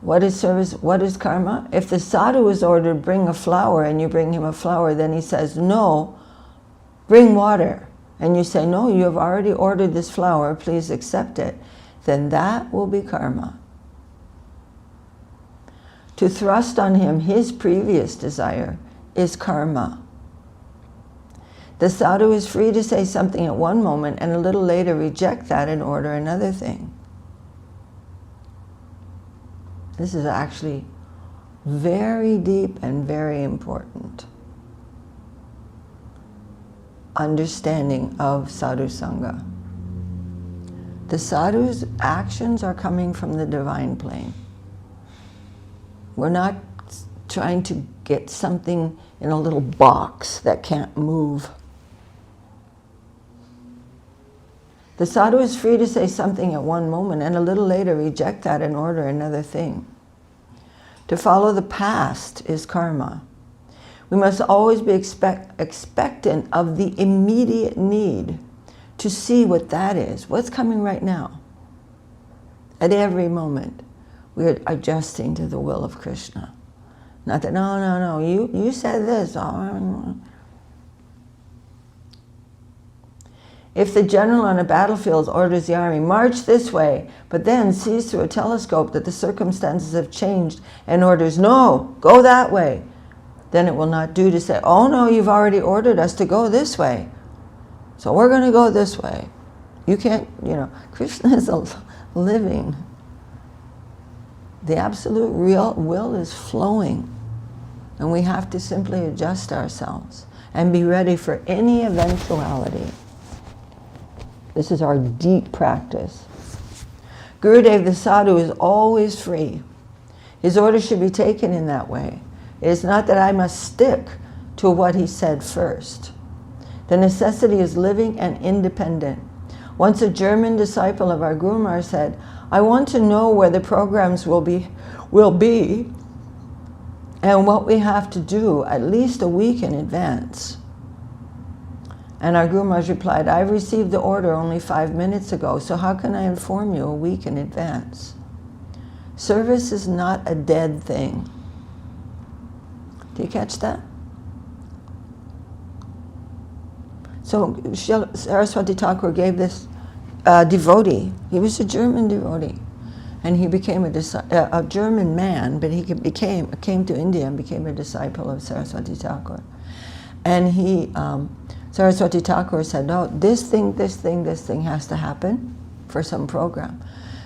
[SPEAKER 2] what is service, what is karma? If the sadhu is ordered, bring a flower, and you bring him a flower, then he says, no, bring water. And you say, no, you have already ordered this flower, please accept it. Then that will be karma. To thrust on him his previous desire is karma. The sadhu is free to say something at one moment and a little later reject that and order another thing. This is actually very deep and very important understanding of sadhu sangha. The sadhu's actions are coming from the divine plane. We're not trying to get something in a little box that can't move. The sadhu is free to say something at one moment and a little later reject that and order another thing. To follow the past is karma. We must always be expectant of the immediate need to see what that is. What's coming right now? At every moment, we're adjusting to the will of Krishna. Not that, no, you said this. If the general on a battlefield orders the army, march this way, but then sees through a telescope that the circumstances have changed and orders, no, go that way, then it will not do to say, oh no, you've already ordered us to go this way, so we're going to go this way. You can't, Krishna is a living. The absolute real will is flowing. And we have to simply adjust ourselves and be ready for any eventuality. This is our deep practice. Gurudev the sadhu is always free. His orders should be taken in that way. It is not that I must stick to what he said first. The necessity is living and independent. Once a German disciple of our Guru Maharaj said, I want to know where the programs will be and what we have to do at least a week in advance. And our Guru Maharaj replied, I've received the order only 5 minutes ago, so how can I inform you a week in advance? Service is not a dead thing. Do you catch that? So Saraswati Thakur gave this devotee. He was a German devotee, and he became a German man, but he came to India and became a disciple of Saraswati Thakur. And Saraswati Thakur said, no, this thing has to happen for some program.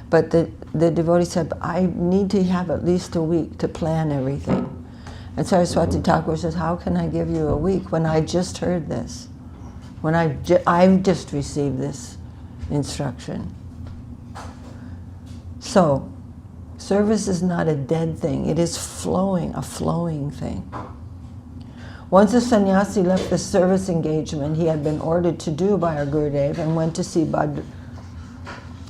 [SPEAKER 2] But the devotee said, I need to have at least a week to plan everything. And Saraswati Thakur says, how can I give you a week when I just heard this? When I've just received this instruction. So, service is not a dead thing. It is flowing, a flowing thing. Once a sannyasi left the service engagement he had been ordered to do by our Gurudev and went to see Badri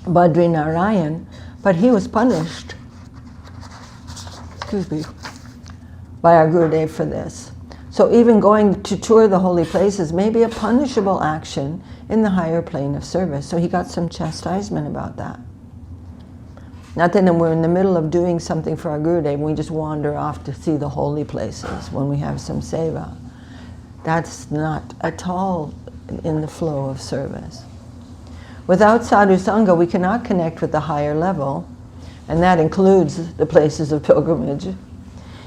[SPEAKER 2] Narayan, but he was punished, by our Gurudev for this. So even going to tour the holy places may be a punishable action in the higher plane of service. So he got some chastisement about that. Not that we're in the middle of doing something for our Gurudev, we just wander off to see the holy places when we have some seva. That's not at all in the flow of service. Without sadhu sangha, we cannot connect with the higher level, and that includes the places of pilgrimage.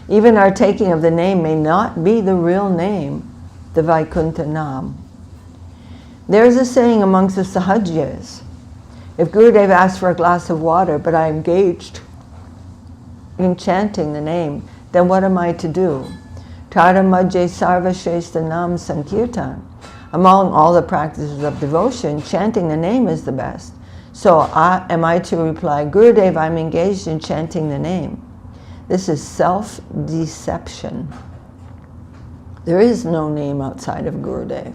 [SPEAKER 2] Even our taking of the name may not be the real name, the Vaikuntha Nam. There is a saying amongst the Sahajyas, if Gurudev asks for a glass of water, but I am engaged in chanting the name, then what am I to do? Tara Majje Sarva Shrestha Nam Sankirtan. Among all the practices of devotion, chanting the name is the best. So am I to reply, Gurudev, I'm engaged in chanting the name. This is self-deception. There is no name outside of Gurudev.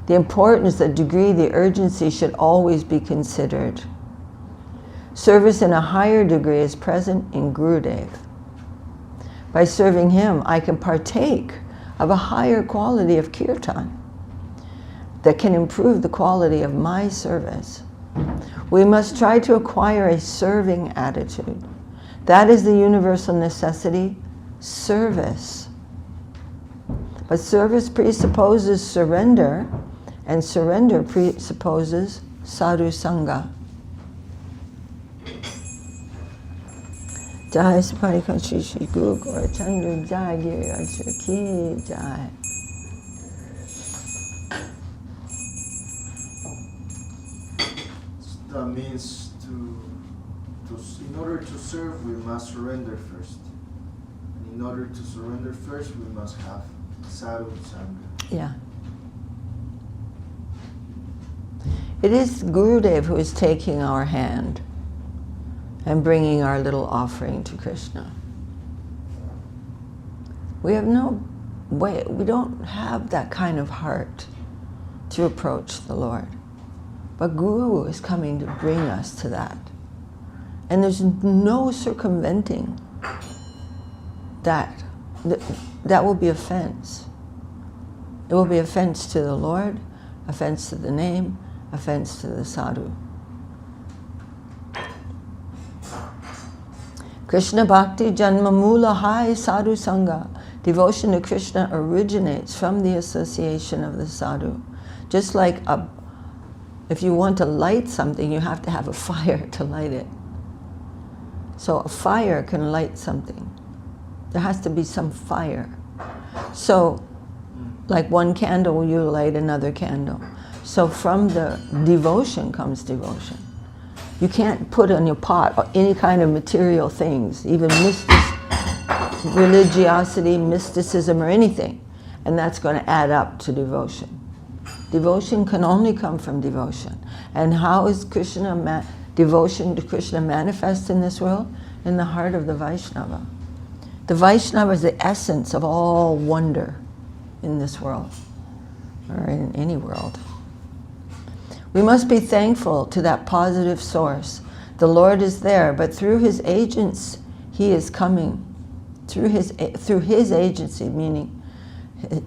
[SPEAKER 2] The importance, the degree, the urgency should always be considered. Service in a higher degree is present in Gurudev. By serving him, I can partake of a higher quality of kirtan that can improve the quality of my service. We must try to acquire a serving attitude. That is the universal necessity, service. But service presupposes surrender, and surrender presupposes sadhu sangha. Jai Srimati Shri Shri Guru Gaurachandra Jai Giriyajra Ki Jai.
[SPEAKER 1] That means in order to serve, we must surrender first. And in order to surrender first, we must have sadhu sangha.
[SPEAKER 2] Yeah. It is Gurudev who is taking our hand and bringing our little offering to Krishna. We have no way, we don't have that kind of heart to approach the Lord. But Guru is coming to bring us to that. And there's no circumventing that. That will be offense. It will be offense to the Lord, offense to the name, offense to the sadhu. Krishna Bhakti Janma Mula Hai Sadhu Sangha. Devotion to Krishna originates from the association of the sadhu. Just like if you want to light something, you have to have a fire to light it. So a fire can light something. There has to be some fire. So, like one candle, you light another candle. So from the devotion comes devotion. You can't put on your pot any kind of material things, even religiosity, mysticism, or anything, and that's going to add up to devotion. Devotion can only come from devotion. And how is devotion to Krishna manifest in this world? In the heart of the Vaishnava. The Vaishnava is the essence of all wonder in this world, or in any world. We must be thankful to that positive source. The Lord is there, but through His agents, He is coming. Through His agency, meaning through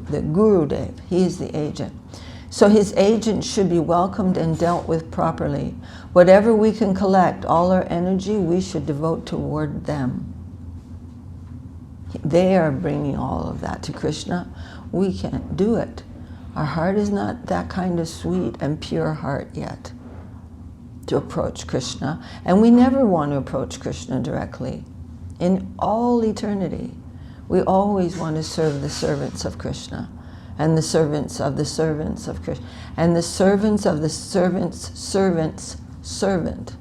[SPEAKER 2] the Gurudev, He is the agent. So His agents should be welcomed and dealt with properly. Whatever we can collect, all our energy, we should devote toward them. They are bringing all of that to Krishna. We can't do it. Our heart is not that kind of sweet and pure heart yet to approach Krishna. And we never want to approach Krishna directly. In all eternity, we always want to serve the servants of Krishna, and the servants of the servants of Krishna, and the servants of the servants' servants' servant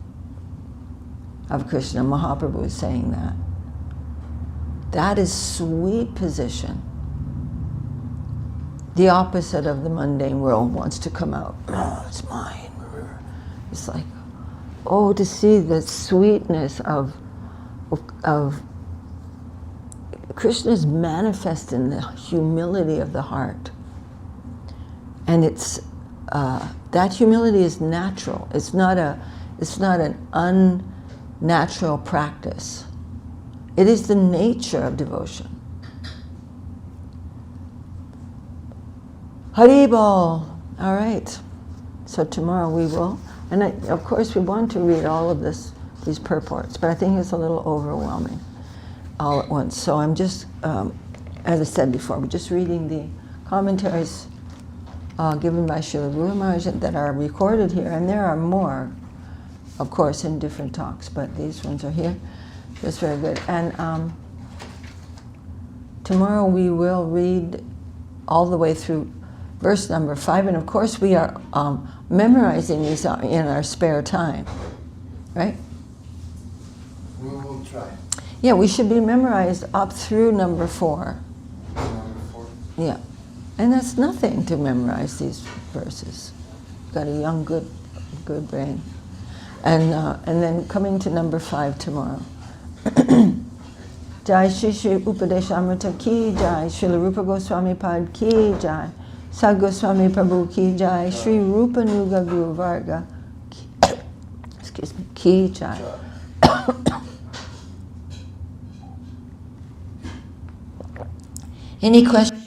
[SPEAKER 2] of Krishna. Mahaprabhu is saying that. That is sweet position. The opposite of the mundane world wants to come out. Oh, it's mine. It's like, oh, to see the sweetness of Krishna is manifest in the humility of the heart. And it's that humility is natural. It's not an unnatural practice. It is the nature of devotion. Haribol. All right. So tomorrow we will, and of course we want to read all of these purports, but I think it's a little overwhelming all at once. So I'm just, as I said before, we're just reading the commentaries given by Srila Guru Maharaj that are recorded here, and there are more, of course, in different talks, but these ones are here. That's very good. And tomorrow we will read all the way through verse number 5, and of course we are memorizing these in our spare time, right?
[SPEAKER 1] We will try.
[SPEAKER 2] Yeah, we should be memorized up through number 4.
[SPEAKER 1] Number 4.
[SPEAKER 2] Yeah, and that's nothing to memorize these verses. Got a young, good brain, and then coming to number 5 tomorrow. Jai Shri Shri Upadesamrita ki jai, Srila Rupa Goswami Pad ki jai, Sad Goswami Prabhu ki jai, Sri Rupa Nuga Guru Varga ki jai. Any questions?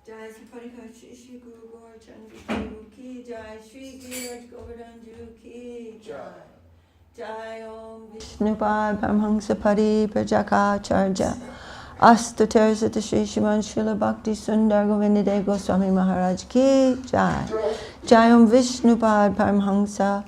[SPEAKER 2] Jai Saparika Shri Shri Guru Gaurachandra Guru Ki Jai Shri Giraj Govardhan Ju Ki Jai Jai Om Vishnupad Paramahansa Pari Prajakacharya Asta Teresita Shri Shriman Srila Bhakti Sundar Govindadev Goswami Maharaj Ki Jai Jai Om Vishnupad Paramahansa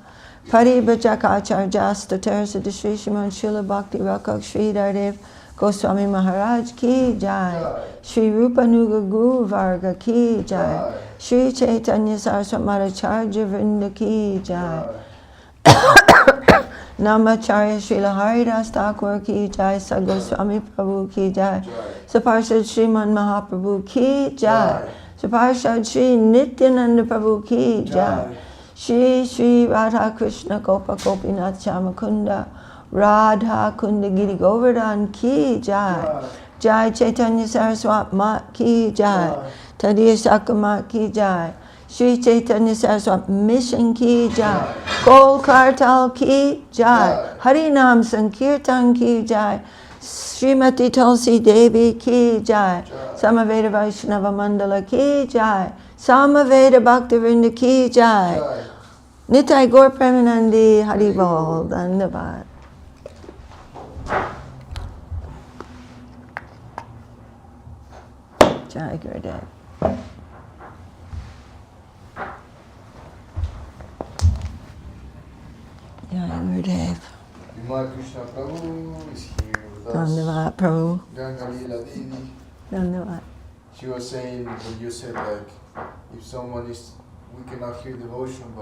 [SPEAKER 2] Pari Prajakacharya Asta Teresita Shri Shriman Srila Bhakti Rakak Shri Dardev Goswami Maharaj Ki Jai Shri Rupa Nuga Guru Varga Ki Jai Shri Chaitanya Saraswat Madhacharya Vrinda Ki Jai Namacharya Srila Haridas Thakur Ki Jai Sagoswami Prabhu Ki Jai Saparshad Sriman Mahaprabhu Ki Jai Saparshad Shri Nityananda Prabhu Ki Jai Shri Shri Radha Krishna Gopa Gopinath Shamakunda Radha Kunda Giri Govardhan Ki Jai Jai Chaitanya Saraswat Mat Ki Jai Tadiya Sakamat Ki Jai Shri Chaitanya Saraswat Mission Ki Jai Gol Kartal Ki Jai Harinam Sankirtan Ki Jai Srimati Tulsi Devi Ki Jai Samaveda Vaishnava Mandala Ki Jai Samaveda Bhaktivinoda Ki Jai Nitai Gaur Premanandi Haribol Dandavat. Jai Gurudev. Jai Gurudev.
[SPEAKER 1] Vimal Krishna Prabhu is here with us.
[SPEAKER 2] Dandavat Prabhu.
[SPEAKER 1] Lekha D.D.
[SPEAKER 2] Dandavat.
[SPEAKER 1] She was saying when you said like if someone is we cannot hear devotion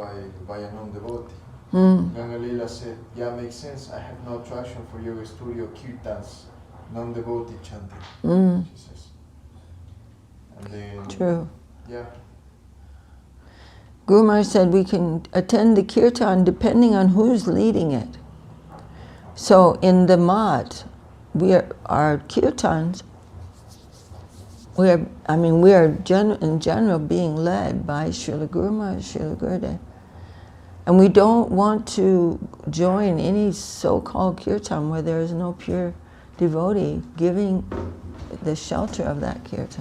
[SPEAKER 1] by a non-devotee. Gangalila said, yeah, makes sense. I have no attraction for yoga studio kirtans, non-devotee chanting. She says. And then,
[SPEAKER 2] True.
[SPEAKER 1] Yeah.
[SPEAKER 2] Guru Maharaj said we can attend the kirtan depending on who's leading it. So in the mat, our kirtans, we are in general being led by Srila Guru Maharaj, Srila Gurudev. And we don't want to join any so-called kirtan where there is no pure devotee giving the shelter of that kirtan.